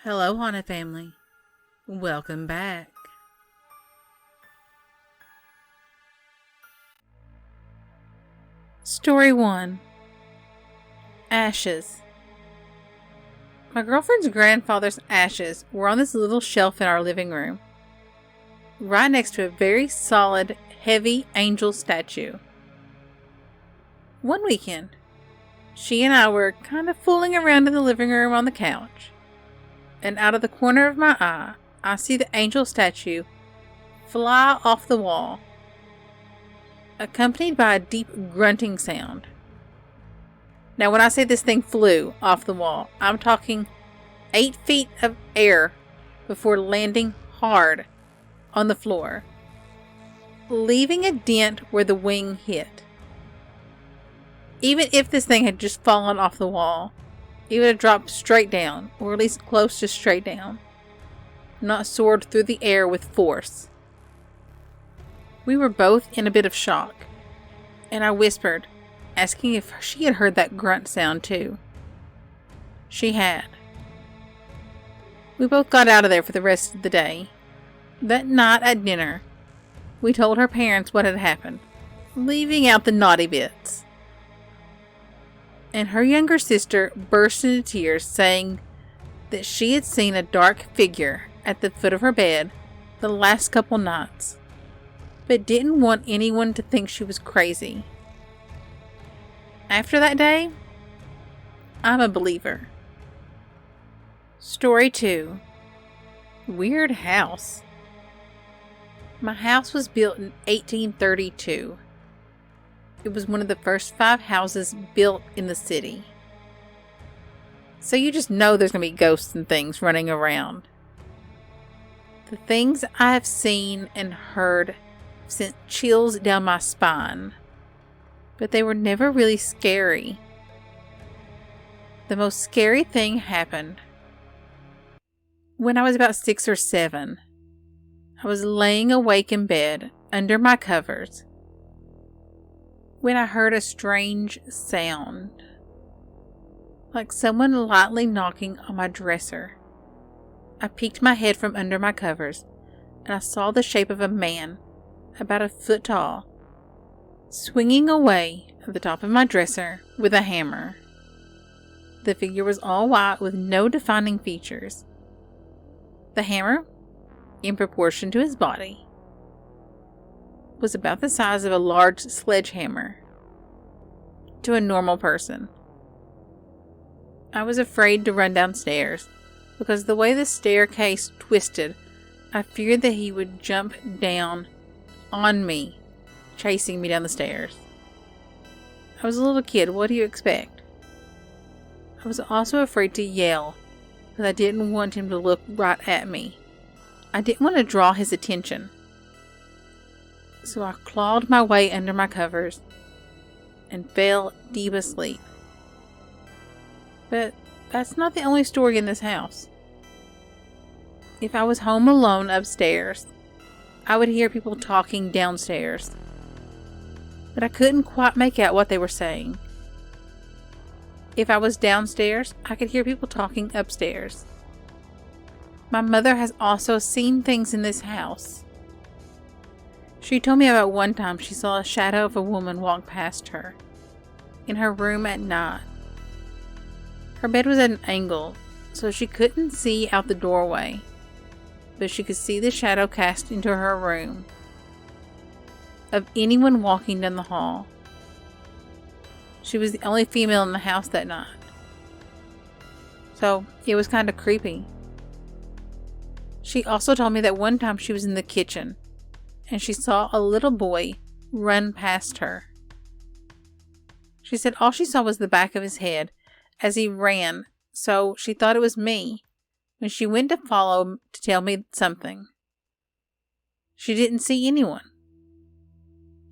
Hello, Haunted Family. Welcome back. Story 1. Ashes. My girlfriend's grandfather's ashes were on this little shelf in our living room, right next to a very solid, heavy angel statue. One weekend, she and I were kind of fooling around in the living room on the couch, and out of the corner of my eye, I see the angel statue fly off the wall, accompanied by a deep grunting sound. Now, when I say this thing flew off the wall, I'm talking 8 feet of air before landing hard on the floor, leaving a dent where the wing hit. Even if this thing had just fallen off the wall, it would have dropped straight down, or at least close to straight down, not soared through the air with force. We were both in a bit of shock, and I whispered, asking if she had heard that grunt sound too. She had. We both got out of there for the rest of the day. That night at dinner, we told her parents what had happened, leaving out the naughty bits. And her younger sister burst into tears, saying that she had seen a dark figure at the foot of her bed the last couple nights, but didn't want anyone to think she was crazy. After that day, I'm a believer. Story 2. Weird house. My house was built in 1832. It was one of the first 5 houses built in the city. So you just know there's going to be ghosts and things running around. The things I have seen and heard sent chills down my spine, but they were never really scary. The most scary thing happened when I was about 6 or 7. I was laying awake in bed under my covers when I heard a strange sound, like someone lightly knocking on my dresser. I peeked my head from under my covers, and I saw the shape of a man, about a foot tall, swinging away at the top of my dresser with a hammer. The figure was all white with no defining features. The hammer, in proportion to his body, was about the size of a large sledgehammer to a normal person. I was afraid to run downstairs because the way the staircase twisted, I feared that he would jump down on me, chasing me down the stairs. I was a little kid, what do you expect? I was also afraid to yell because I didn't want him to look right at me. I didn't want to draw his attention. So I clawed my way under my covers and fell deep asleep. But that's not the only story in this house. If I was home alone upstairs, I would hear people talking downstairs, but I couldn't quite make out what they were saying. If I was downstairs, I could hear people talking upstairs. My mother has also seen things in this house. She told me about one time she saw a shadow of a woman walk past her in her room at night. Her bed was at an angle, so she couldn't see out the doorway, but she could see the shadow cast into her room of anyone walking down the hall. She was the only female in the house that night, so it was kind of creepy. She also told me that one time she was in the kitchen and she saw a little boy run past her. She said all she saw was the back of his head as he ran, so she thought it was me when she went to follow to tell me something. She didn't see anyone.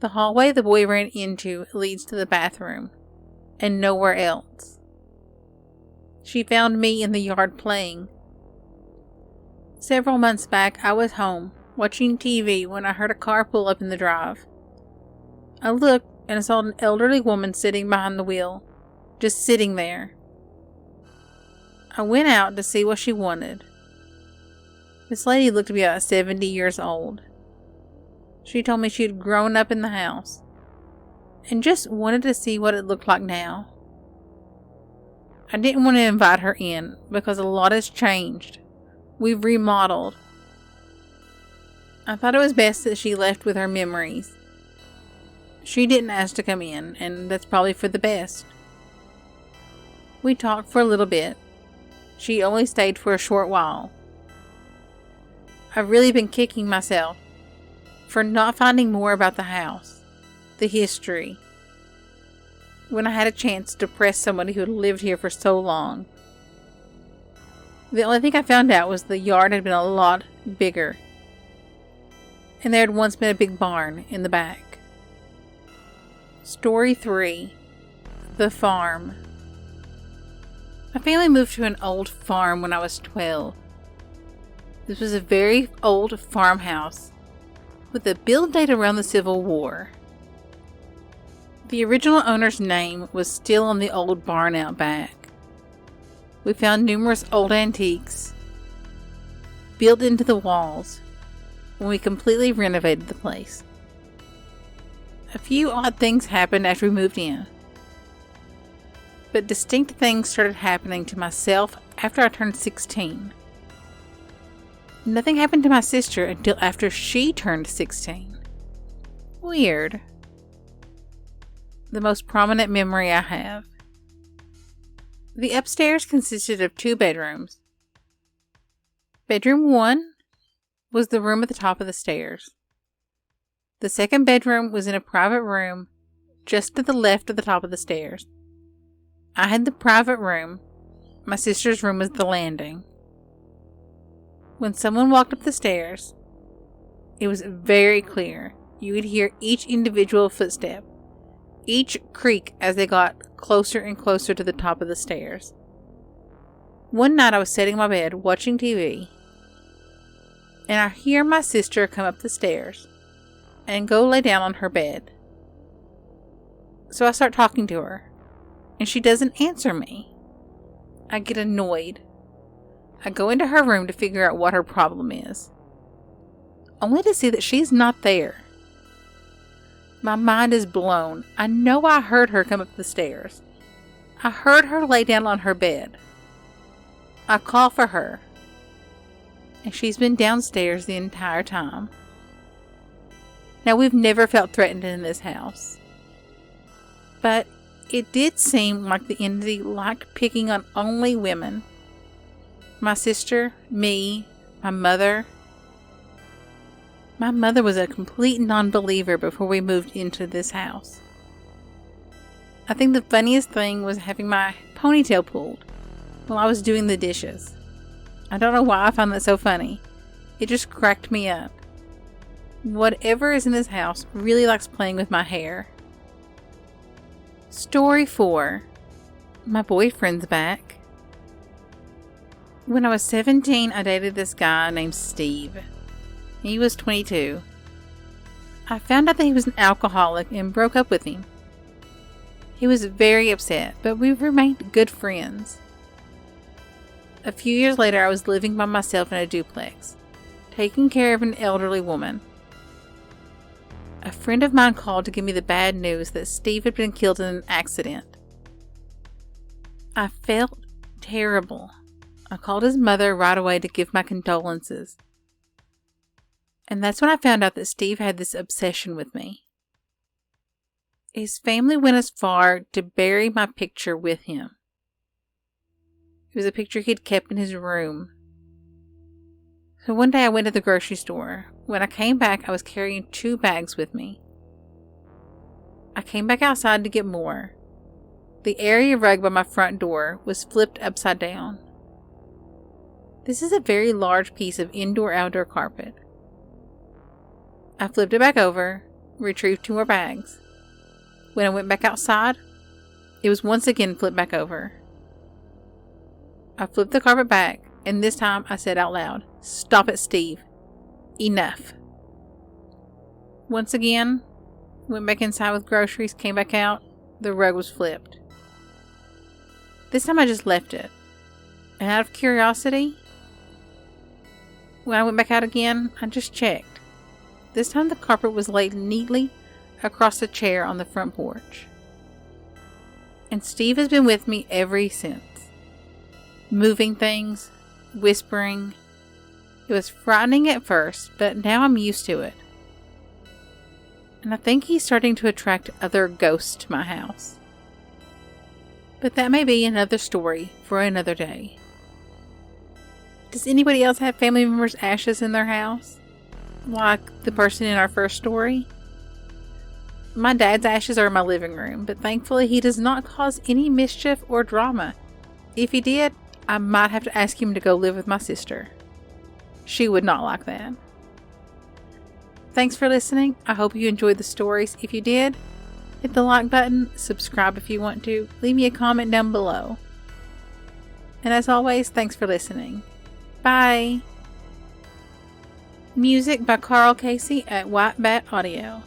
The hallway the boy ran into leads to the bathroom and nowhere else. She found me in the yard playing. Several months back, I was home watching TV when I heard a car pull up in the drive. I looked and I saw an elderly woman sitting behind the wheel, just sitting there. I went out to see what she wanted. This lady looked to be about 70 years old. She told me she had grown up in the house and just wanted to see what it looked like now. I didn't want to invite her in because a lot has changed. We've remodeled. I thought it was best that she left with her memories. She didn't ask to come in, and that's probably for the best. We talked for a little bit. She only stayed for a short while. I've really been kicking myself for not finding more about the house, the history, when I had a chance to press somebody who had lived here for so long. The only thing I found out was the yard had been a lot bigger, and there had once been a big barn in the back. Story 3. The Farm. My family moved to an old farm when I was 12. This was a very old farmhouse with a build date around the Civil War. The original owner's name was still on the old barn out back. We found numerous old antiques built into the walls when we completely renovated the place. A few odd things happened after we moved in, but distinct things started happening to myself after I turned 16. Nothing happened to my sister until after she turned 16. Weird. The most prominent memory I have. The upstairs consisted of 2 bedrooms. Bedroom 1 was the room at the top of the stairs. The second bedroom was in a private room just to the left of the top of the stairs. I had the private room. My sister's room was the landing. When someone walked up the stairs, it was very clear. You would hear each individual footstep, each creak as they got closer and closer to the top of the stairs. One night I was sitting in my bed watching TV, and I hear my sister come up the stairs and go lay down on her bed. So I start talking to her, and she doesn't answer me. I get annoyed. I go into her room to figure out what her problem is, only to see that she's not there. My mind is blown. I know I heard her come up the stairs. I heard her lay down on her bed. I call for her, and she's been downstairs the entire time. Now, we've never felt threatened in this house, but it did seem like the entity liked picking on only women. My sister, me, my mother. My mother was a complete non-believer before we moved into this house. I think the funniest thing was having my ponytail pulled while I was doing the dishes. I don't know why I found that so funny. It just cracked me up. Whatever is in this house really likes playing with my hair. Story 4. My boyfriend's back. When I was 17, I dated this guy named Steve. He was 22. I found out that he was an alcoholic and broke up with him. He was very upset, but we remained good friends. A few years later, I was living by myself in a duplex, taking care of an elderly woman. A friend of mine called to give me the bad news that Steve had been killed in an accident. I felt terrible. I called his mother right away to give my condolences. And that's when I found out that Steve had this obsession with me. His family went as far to bury my picture with him. It was a picture he'd kept in his room. So one day I went to the grocery store. When I came back, I was carrying 2 bags with me. I came back outside to get more. The area rug by my front door was flipped upside down. This is a very large piece of indoor-outdoor carpet. I flipped it back over, retrieved 2 more bags. When I went back outside, it was once again flipped back over. I flipped the carpet back, and this time I said out loud, "Stop it, Steve. Enough." Once again, went back inside with groceries, came back out, the rug was flipped. This time I just left it. And out of curiosity, when I went back out again, I just checked. This time the carpet was laid neatly across the chair on the front porch. And Steve has been with me ever since. Moving things, whispering. It was frightening at first, but now I'm used to it. And I think he's starting to attract other ghosts to my house. But that may be another story for another day. Does anybody else have family members' ashes in their house? Like the person in our first story? My dad's ashes are in my living room, but thankfully he does not cause any mischief or drama. If he did, I might have to ask him to go live with my sister. She would not like that. Thanks for listening. I hope you enjoyed the stories. If you did, hit the like button, subscribe if you want to, leave me a comment down below. And as always, thanks for listening. Bye! Music by Carl Casey at White Bat Audio.